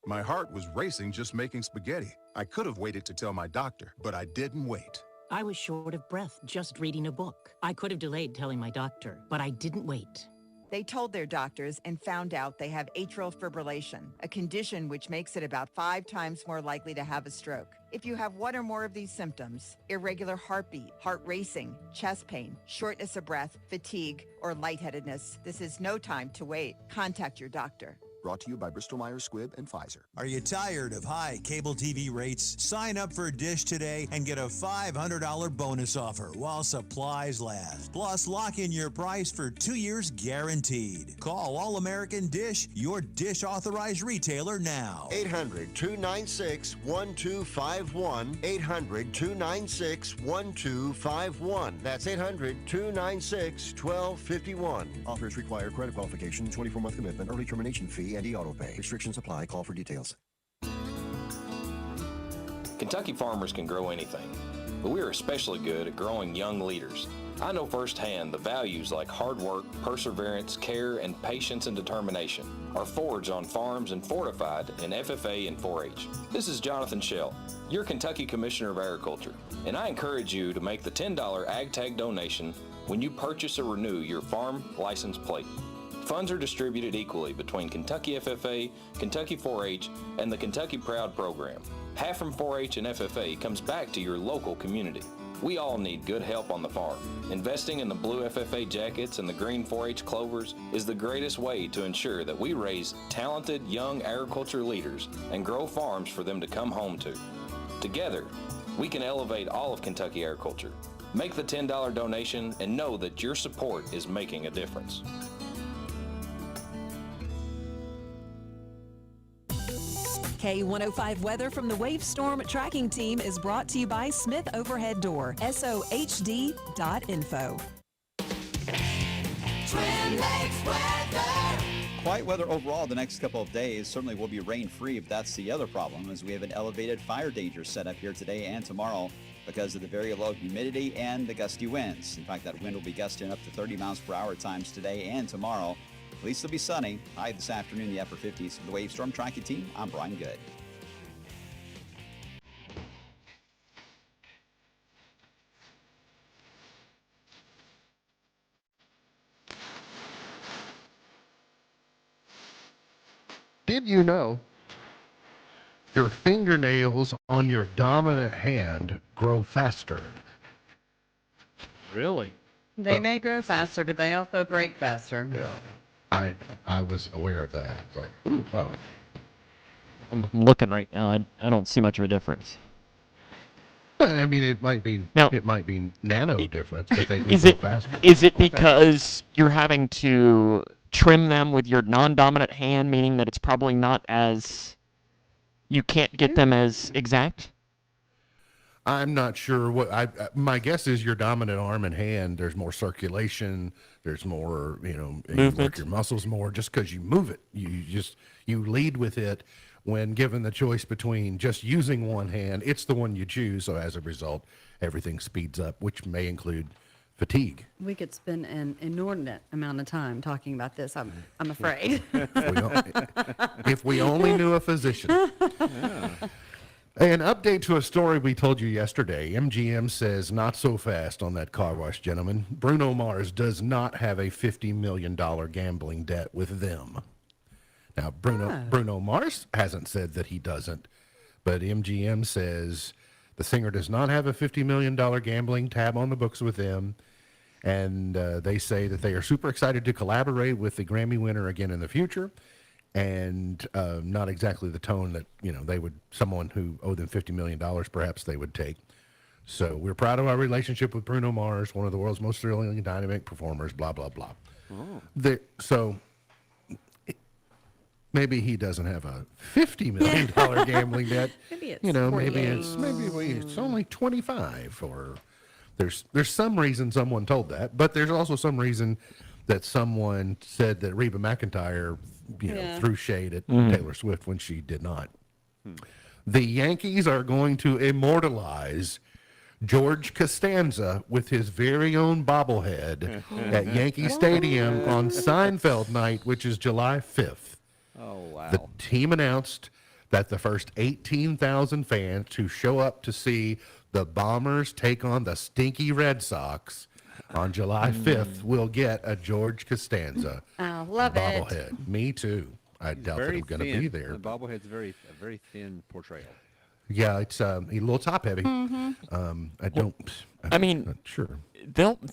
My heart was racing just making spaghetti. I could have waited to tell my doctor, but I didn't wait. I was short of breath just reading a book. I could have delayed telling my doctor, but I didn't wait. They told their doctors and found out they have atrial fibrillation, a condition which makes it about 5 times more likely to have a stroke. If you have one or more of these symptoms, irregular heartbeat, heart racing, chest pain, shortness of breath, fatigue, or lightheadedness, this is no time to wait. Contact your doctor. Brought to you by Bristol-Myers Squibb and Pfizer. Are you tired of high cable TV rates? Sign up for Dish today and get a $500 bonus offer while supplies last. Plus, lock in your price for 2 years guaranteed. Call All-American Dish, your Dish authorized retailer now. 800-296-1251. 800-296-1251. That's 800-296-1251. Offers require credit qualification, 24-month commitment, early termination fee, and e-auto pay. Restrictions apply. Call for details. Kentucky farmers can grow anything, but we are especially good at growing young leaders. I know firsthand the values like hard work, perseverance, care, and patience and determination are forged on farms and fortified in FFA and 4-H. This is Jonathan Schell, your Kentucky Commissioner of Agriculture, and I encourage you to make the $10 Ag Tag donation when you purchase or renew your farm license plate. Funds are distributed equally between Kentucky FFA, Kentucky 4-H, and the Kentucky Proud program. Half from 4-H and FFA comes back to your local community. We all need good help on the farm. Investing in the blue FFA jackets and the green 4-H clovers is the greatest way to ensure that we raise talented young agriculture leaders and grow farms for them to come home to. Together, we can elevate all of Kentucky agriculture. Make the $10 donation and know that your support is making a difference. K105 weather from the Wave Storm Tracking Team is brought to you by Smith Overhead Door, SOHD.info. Quiet weather overall the next couple of days. Certainly will be rain-free, but that's the other problem, as we have an elevated fire danger set up here today and tomorrow because of the very low humidity and the gusty winds. In fact, that wind will be gusting up to 30 miles per hour at times today and tomorrow. At least it'll be sunny. High this afternoon, the upper 50s. For the Wave Storm Tracking Team, I'm Brian Good. Did you know your fingernails on your dominant hand grow faster? Really? They may grow faster, but they also break faster. Yeah. I was aware of that. So, wow. I'm looking right now. I don't see much of a difference. I mean, it might be nano difference, but they Is go it faster. is it because you're having to trim them with your non-dominant hand, meaning that it's probably not as you can't get them as exact? I'm not sure what my guess is. Your dominant arm and hand, there's more circulation, there's more, you work your muscles more just because you move it. You lead with it. When given the choice between just using one hand, it's the one you choose. So as a result, everything speeds up, which may include fatigue. We could spend an inordinate amount of time talking about this, I'm afraid. If we only knew a physician. Yeah. An update to a story we told you yesterday. MGM says not so fast on that car wash, gentlemen. Bruno Mars does not have a $50 million gambling debt with them. Now, Bruno Mars hasn't said that he doesn't, but MGM says the singer does not have a $50 million gambling tab on the books with them, And they say that they are super excited to collaborate with the Grammy winner again in the future, and not exactly the tone that, they would, someone who owed them $50 million perhaps they would take. So we're proud of our relationship with Bruno Mars, one of the world's most thrilling and dynamic performers, blah, blah, blah. So maybe he doesn't have a $50 million gambling debt. Maybe it's maybe 48. it's only 25, or there's some reason someone told that, but there's also some reason that someone said that Reba McEntire, threw shade at Taylor Swift when she did not. The Yankees are going to immortalize George Costanza with his very own bobblehead at Yankee Stadium on Seinfeld night, which is July 5th. Oh, wow. The team announced that the first 18,000 fans who show up to see the Bombers take on the stinky Red Sox on July 5th will get a George Costanza I love it. bobblehead. Me too. I doubt that I'm going to be there. The bobblehead's a very thin portrayal. Yeah, it's a little top heavy. Mm-hmm. I'm not sure.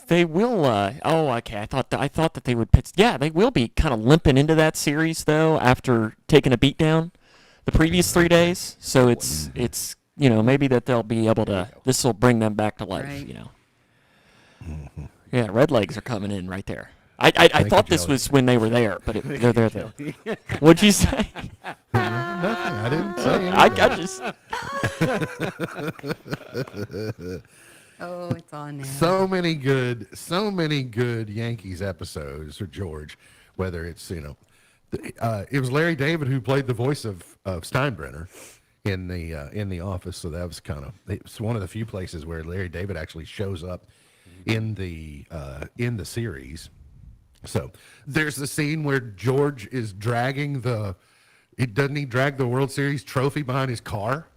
They will. Okay. I thought that they would pitch. Yeah, they will be kind of limping into that series though after taking a beat down the previous 3 days. So it's maybe that they'll be able to. This will bring them back to life. Right. Yeah, Red Legs are coming in right there. I thought this was when they were there, but they're there. What'd you say? Nothing. I didn't say anything. Oh, it's on now. So many good Yankees episodes for George. Whether it's it was Larry David who played the voice of Steinbrenner in the Office. So that was it's one of the few places where Larry David actually shows up in the series. So there's the scene where George is dragging doesn't he drag the World Series trophy behind his car?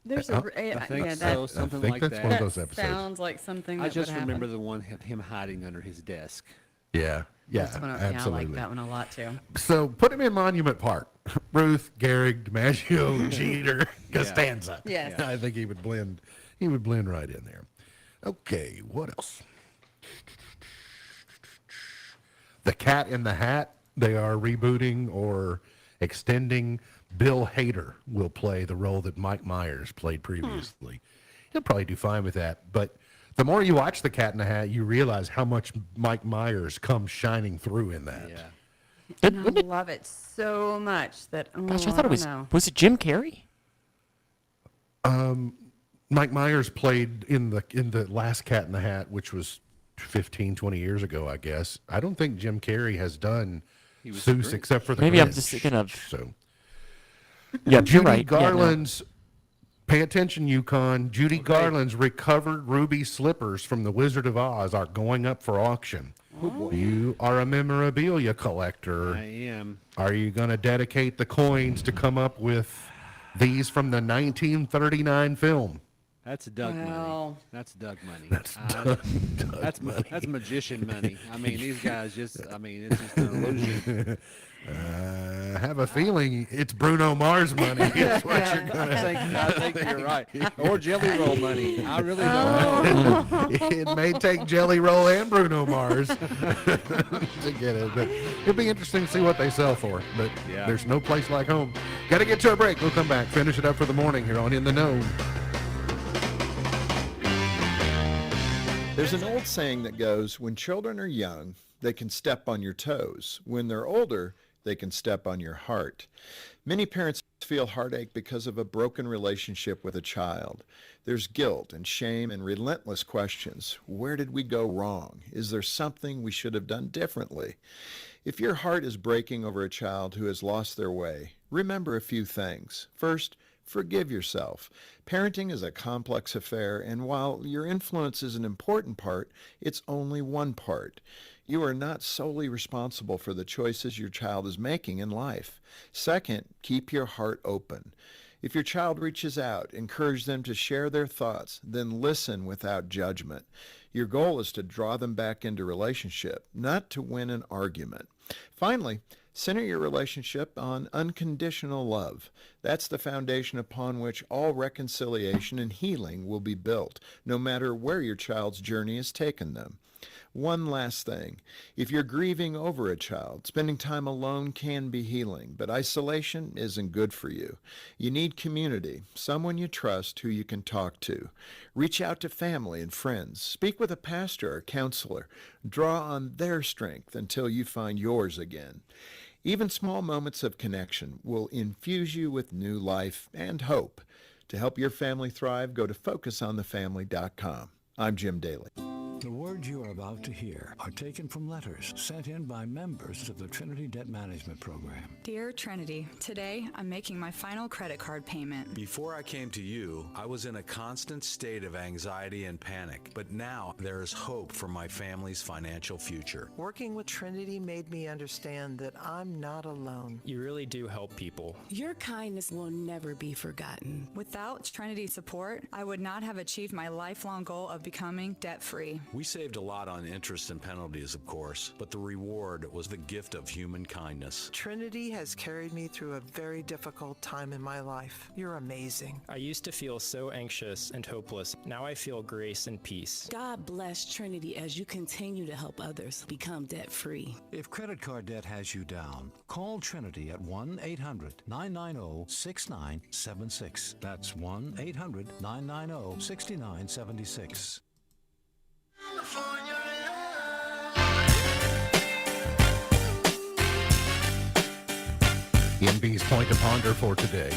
There's I think so. Something like that. One of those episodes. Sounds like something that I just would remember happen. the one him hiding under his desk. Yeah, Absolutely. absolutely. Yeah, I like that one a lot too. So put him in Monument Park. Ruth, Gehrig, DiMaggio, Jeter, Costanza. Yes. I think he would blend right in there. Okay, what else? The Cat in the Hat, they are rebooting or extending. Bill Hader will play the role that Mike Myers played previously. He'll probably do fine with that, but the more you watch The Cat in the Hat, you realize how much Mike Myers comes shining through in that. Yeah. And I love it so much that Gosh, I thought it was it Jim Carrey? Mike Myers played in the last Cat in the Hat, which was 15, 20 years ago, I guess. I don't think Jim Carrey has done Seuss except for the Maybe Grinch. I'm just thinking of. So, Yeah, Judy you're right. Garland's. Pay attention, Yukon. Judy Garland's recovered ruby slippers from The Wizard of Oz are going up for auction. Oh. You are a memorabilia collector. I am. Are you going to dedicate the coins to come up with these from the 1939 film? That's Doug money. Wow. That's Doug money. That's money. That's magician money. I mean, these guys it's just an illusion. I have a feeling it's Bruno Mars money. Is what you're going to I think you're right. Or Jelly Roll money. I really don't know. It may take Jelly Roll and Bruno Mars to get it, but it'll be interesting to see what they sell for. But there's no place like home. Got to get to a break. We'll come back, finish it up for the morning here on In the Know. There's an old saying that goes, when children are young, they can step on your toes. When they're older, they can step on your heart. Many parents feel heartache because of a broken relationship with a child. There's guilt and shame and relentless questions. Where did we go wrong? Is there something we should have done differently? If your heart is breaking over a child who has lost their way, remember a few things. First, forgive yourself. Parenting is a complex affair, and while your influence is an important part, it's only one part. You are not solely responsible for the choices your child is making in life. Second, keep your heart open. If your child reaches out, encourage them to share their thoughts, then listen without judgment. Your goal is to draw them back into relationship, not to win an argument. Finally, Center your relationship on unconditional love. That's the foundation upon which all reconciliation and healing will be built, no matter where your child's journey has taken them. One last thing. If you're grieving over a child, spending time alone can be healing, but isolation isn't good for you. You need community, someone you trust who you can talk to. Reach out to family and friends. Speak with a pastor or counselor. Draw on their strength until you find yours again. Even small moments of connection will infuse you with new life and hope. To help your family thrive, go to focusonthefamily.com. I'm Jim Daly. The words you are about to hear are taken from letters sent in by members of the Trinity Debt Management Program. Dear Trinity, today I'm making my final credit card payment. Before I came to you, I was in a constant state of anxiety and panic, but now there is hope for my family's financial future. Working with Trinity made me understand that I'm not alone. You really do help people. Your kindness will never be forgotten. Without Trinity's support, I would not have achieved my lifelong goal of becoming debt-free. We saved a lot on interest and penalties, of course, but the reward was the gift of human kindness. Trinity has carried me through a very difficult time in my life. You're amazing. I used to feel so anxious and hopeless. Now I feel grace and peace. God bless Trinity as you continue to help others become debt-free. If credit card debt has you down, call Trinity at 1-800-990-6976. That's 1-800-990-6976. MB's point to ponder for today.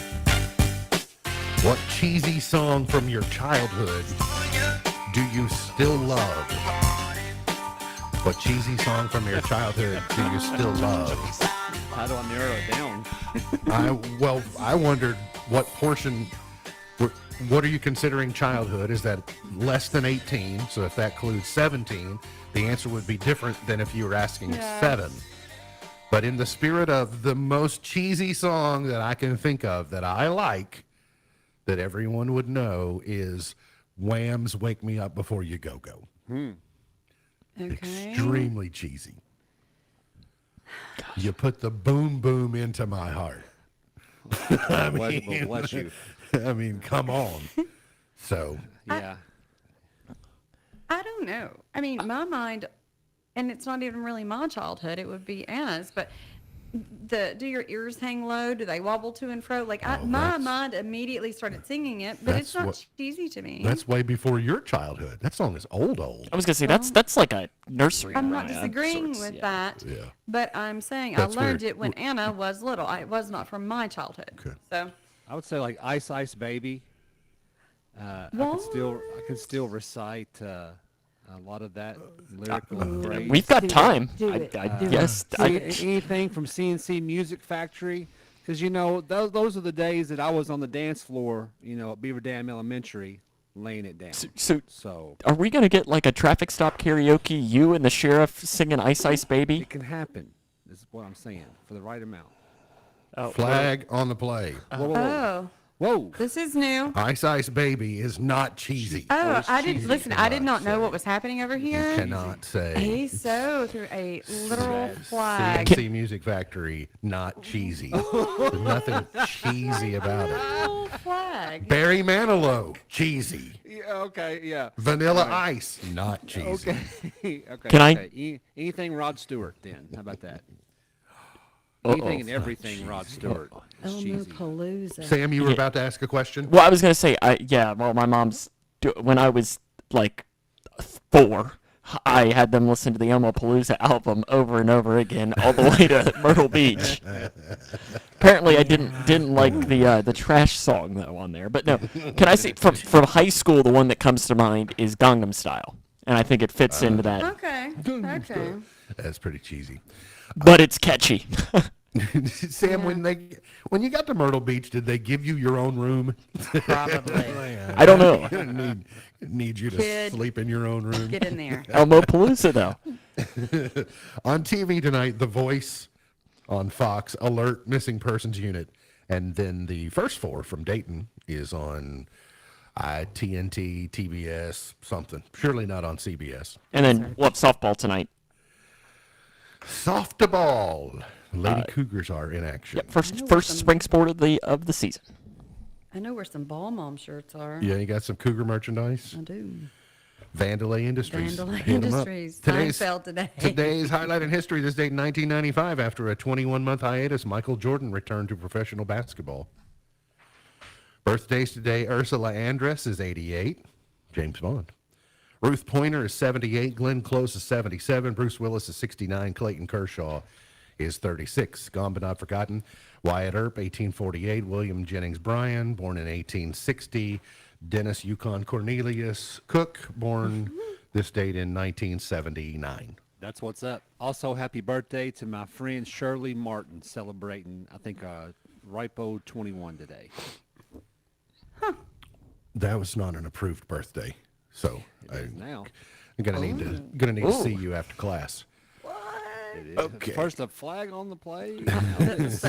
What cheesy song from your childhood do you still love? What cheesy song from your childhood do you still love? How do I narrow it down? I wondered what portion, what are you considering childhood? Is that less than 18? So if that includes 17, the answer would be different than if you were asking 7. But in the spirit of the most cheesy song that I can think of that I like, that everyone would know, is Wham's "Wake Me Up Before You Go Go." Okay. Extremely cheesy. You put the boom boom into my heart. Bless you. I mean, come on. So yeah. I don't know. I mean, my mind, and it's not even really my childhood, it would be Anna's, but do your ears hang low? Do they wobble to and fro? Like, my mind immediately started singing it, but it's not cheesy to me. That's way before your childhood. That song is old. I was going to say, that's like a nursery. I'm not rhyme of disagreeing sorts, with yeah. that, Yeah. but I'm saying That's I learned weird. it when Anna was little. It was not from my childhood. Okay. So I would say like Ice Ice Baby. I could still recite a lot of that lyrical phrase. We've got time. Yes. Anything from CNC Music Factory, because those are the days that I was on the dance floor, at Beaver Dam Elementary, laying it down. So are we going to get like a traffic stop karaoke? You and the sheriff singing "Ice Ice Baby"? It can happen. This is what I'm saying, for the right amount. Flag on the play. Whoa. This is new. Ice Ice Baby is not cheesy. Oh, I did not know what was happening over here. You cannot say. He's so through a literal flag. CNC Music Factory, not cheesy. There's nothing cheesy about it. Literal flag. Barry Manilow, cheesy. Yeah, okay, yeah. Vanilla Ice, not cheesy. Okay. Can I- Anything Rod Stewart, then. How about that? Anything and everything Rod Stewart is cheesy. Palooza. Sam, you were about to ask a question? Well, I was going to say, my mom's, when I was like 4, I had them listen to the Palooza album over and over again, all the way to Myrtle Beach. Apparently, I didn't like the trash song though on there. But no, can I say from high school, the one that comes to mind is Gangnam Style, and I think it fits into that. Okay. That's pretty cheesy. But it's catchy. Sam, when you got to Myrtle Beach, did they give you your own room? Probably. I don't know. Need you to Kid, sleep in your own room. get in there. Palooza though. On TV tonight, The Voice on Fox, Alert, Missing Persons Unit, and then the first 4 from Dayton is on TNT, TBS, something. Surely not on CBS. And then softball tonight. Softball. Lady Cougars are in action. Yep, first spring sport of the season. I know where some Ball Mom shirts are. Yeah, you got some Cougar merchandise? I do. Vandalay Industries. Vandalay Hit 'em up. Industries. Seinfeld today. Today's highlight in history, this date in 1995, after a 21-month hiatus, Michael Jordan returned to professional basketball. Birthdays today, Ursula Andress is 88. James Bond. Ruth Pointer is 78. Glenn Close is 77. Bruce Willis is 69. Clayton Kershaw is 36. Gone but not forgotten. Wyatt Earp, 1848. William Jennings Bryan, born in 1860. Dennis Yukon Cornelius Cook, born this date in 1979. That's what's up. Also, happy birthday to my friend Shirley Martin, celebrating, I think, Ripo 21 today. That was not an approved birthday, so I'm now. gonna need to see you after class. It is. Okay. First, a flag on the play. It's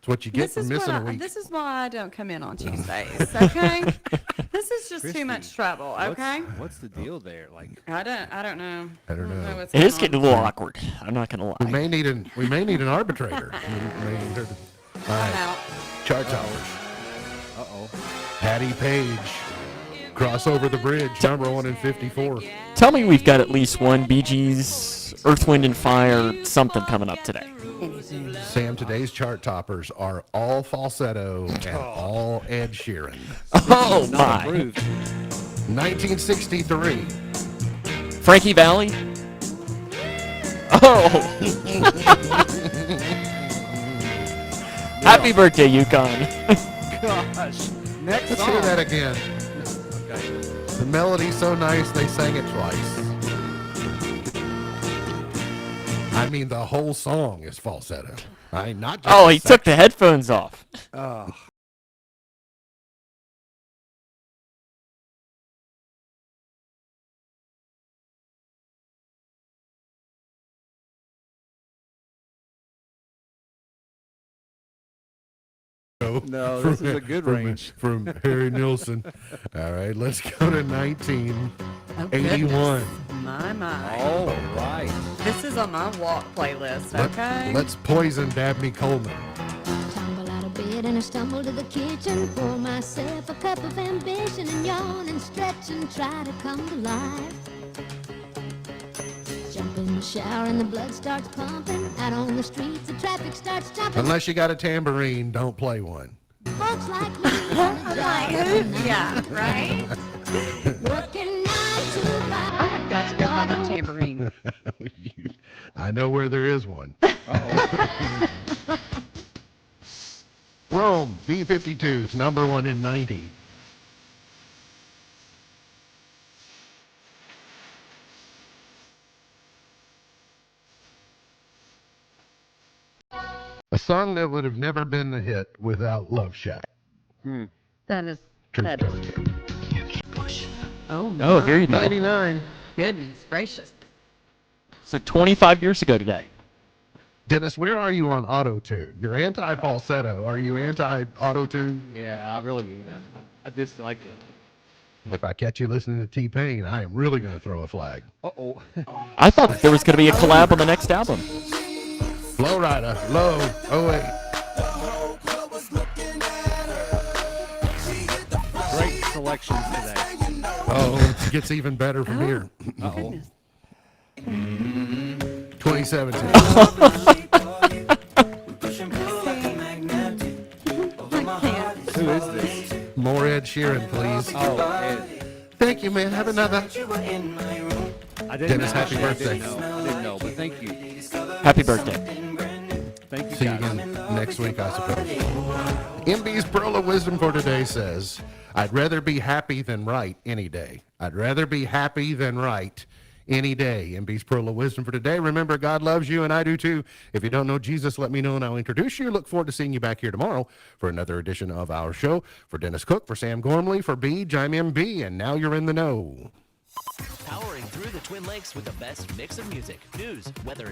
what you get for missing a week. This is why I don't come in on Tuesdays, okay? This is just too much trouble, okay? What's the deal there? Like, I don't know. I don't know. what's It is going getting a on. little awkward. I'm not gonna lie. We may need an arbitrator. All right. Chart Towers. uh-oh. Hattie Page. Cross over the bridge. Number 1 in 54. Tell me we've got at least one Bee Gees, Earth, Wind, and Fire, something coming up today. Sam, today's chart toppers are all falsetto and all Ed Sheeran. Oh, my. 1963. Frankie Valli? Oh. Happy birthday, Yukon. Gosh. Next Let's song. hear that again. Okay. The melody's so nice they sang it twice. I mean, the whole song is falsetto. Not just Oh, he took the headphones off. Oh. No, this is a good range. From Harry Nilsson. All right, let's go to 1981. My. All right. This is on my walk playlist, okay? Let's poison Dabney Coleman. Tumble out of bed and I stumble to the kitchen, pour myself a cup of ambition and yawn and stretch and try to come to life. Jump in the shower and the blood starts pumping. Out on the streets, the traffic starts jumping. Unless you got a tambourine, don't play one. Folks like me on the job. Yeah, right? Working 9 to 5. I've got to go find a tambourine. I know where there is one. Rome, B-52s, number 1 in 90. A song that would have never been a hit without Love Shack. That is. Oh, Oh, here you go. 99. Goodness gracious. So 25 years ago today. Dennis, where are you on auto-tune? You're anti-falsetto. Are you anti-auto-tune? Yeah, I really mean that. I just like it. If I catch you listening to T-Pain, I am really going to throw a flag. Uh-oh. I thought that there was going to be a collab on the next album. Flow Rider, low, 08. Great selections today. Oh, it gets even better from here. Uh-oh. 2017. Who is this? More Ed Sheeran, please. Oh, Ed. Thank you, man. Have another. I didn't Dennis, know. happy birthday. I didn't know, but thank you. Happy birthday. Thank you, See you guys. again next week, I suppose. MB's Pearl of Wisdom for today says, I'd rather be happy than right any day. I'd rather be happy than right any day. MB's Pearl of Wisdom for today. Remember, God loves you, and I do too. If you don't know Jesus, let me know, and I'll introduce you. Look forward to seeing you back here tomorrow for another edition of our show. For Dennis Cook, for Sam Gormley, for Beej, I'm MB, and now you're in the know. Powering through the Twin Lakes with the best mix of music, news, weather,